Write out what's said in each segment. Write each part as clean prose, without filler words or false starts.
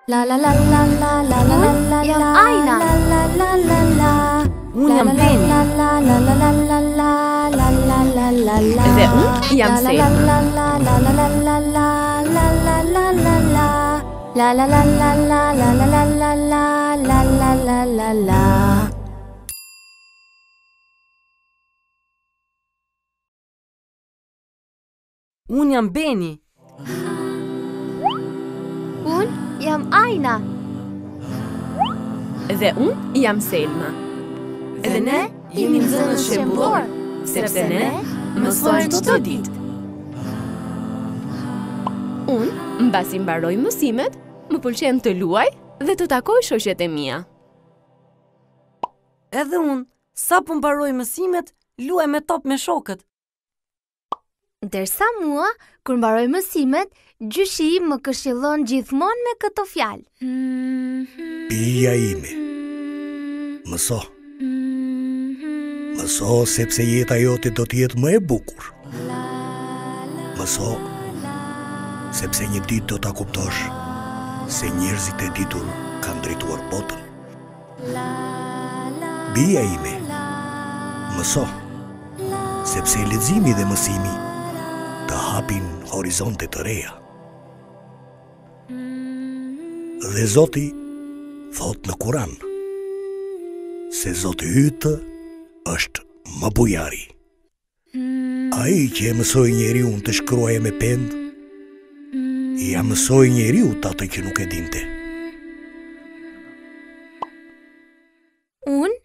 Jam Ajna. Unë jam Beni. Dhe unë jam Selma. Unë jam Beni. Unë jam Ajna. Dhe unë jam Selma. Dhe ne jemi nxënës shembullor, sepse ne mësojmë çdo ditë. Unë, mbasi mbaroj mësimet, më pëlqen të luaj dhe të takoj shoqet e mia. Edhe unë, sa po mbaroj mësimet, luaj me top me shokët. Ndërsa mua, kur mbaroj mësimet, gjyshi më këshillon gjithmonë me këto fjalë. Pija ime, mëso. Mëso sepse jeta jote do t'jetë më e bukur. Mëso sepse një ditë do t'a kuptosh se njerëzit e ditur kanë drejtuar botën. Bija ime, mëso sepse leximi dhe mësimi të hapin horizonte të reja. Dhe Zoti thot në Kuran se Zoti ytë është më bujari. Ai që e mësoi njeriu të shkruaje me pend, ja mësoi njeriu atë që nuk e dinte. Unë,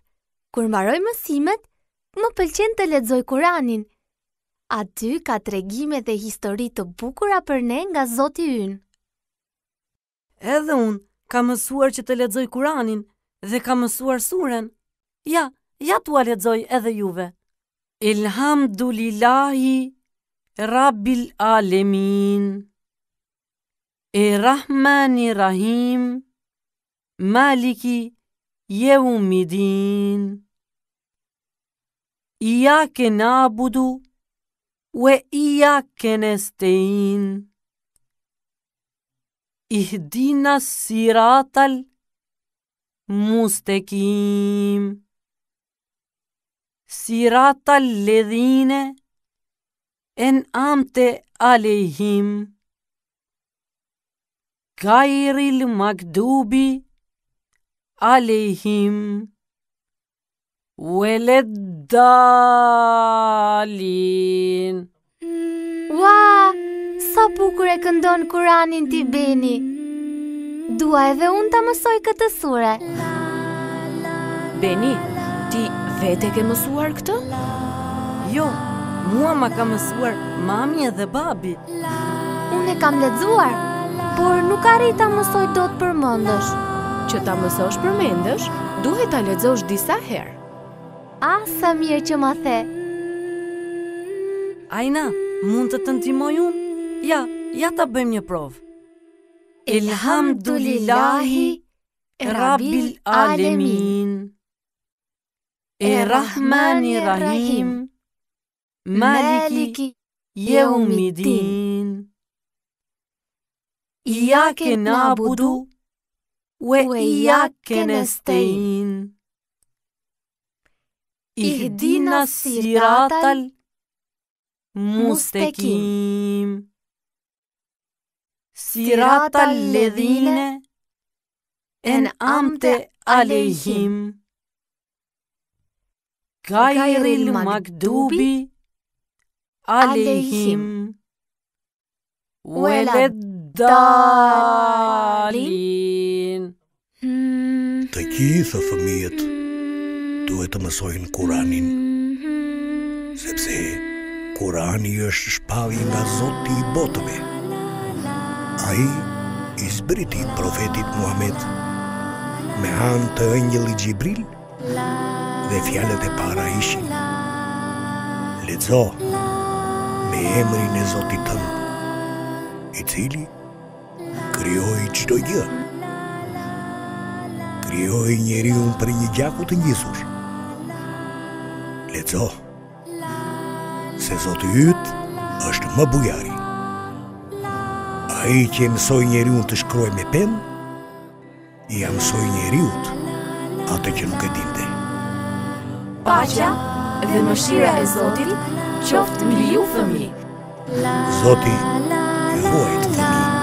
kur mbaroj mësimet, më pëlqen të lexoj Kuranin. Aty ka tregime dhe histori të bukura për ne nga Zoti ynë. Edhe unë, ka mësuar që të lexoj Kuranin dhe ka mësuar suren. Ja t'ua lexoj edhe juve. Elhamdulillahi Rabbil Alemin. Rahmani Rahim. Maliki Yevmidin. Iyake na'budu wa iyake nesta'in. Ihdinas siratal mustaqim. Siratal ledhine en'amte alejhim. Gairil magdubi alejhim. Weleddalin. Ua, sa bukur e këndon Kuranin ti Beni. Dua edhe unë ta mësoj këtë sure. Beni, ti vete ke mësuar këtë? Jo, mua ma ka mësuar mami edhe babi. Unë e kam lexuar, por nuk arrita mësoj dot përmendesh. Që ta mësosh përmendesh, duhet ta lexosh disa herë. Sa mirë që ma the. Ajna, mund të ndihmoj unë? Ja ta bëjmë një provë. Elhamdulillahi Rabbil Alemin. Rahmani Rahim. Maliki Yevmidin. Iyake na'budu wa iyake nesta'in. Ihdinas siratal mustaqim. Siratal ledhine en'amte alejhim. Gairil magdubi alejhim. Weleddalin. Të gjithë fëmijët duhet të mësojnë Kuranin, sepse Kurani është shpallje nga Zoti i botëve. Ai i zbriti profetit Muhammed me anë të ëngjëllit Xhibril dhe fjalët e para ishin: lexo me emrin e Zotit tënd, i cili krijoi çdo gjë. Krijoi njeriu për një gjaku të ngjisur. Lexo se Zoti yt është më bujari. Ai që mësoi njeriu të shkruaj me pen, ia mësoj njeriut atë që nuk e dinte. Paqja dhe mëshira e Zotit qoftë mbi ju fëmijë. Zoti ju ruajt fëmijë.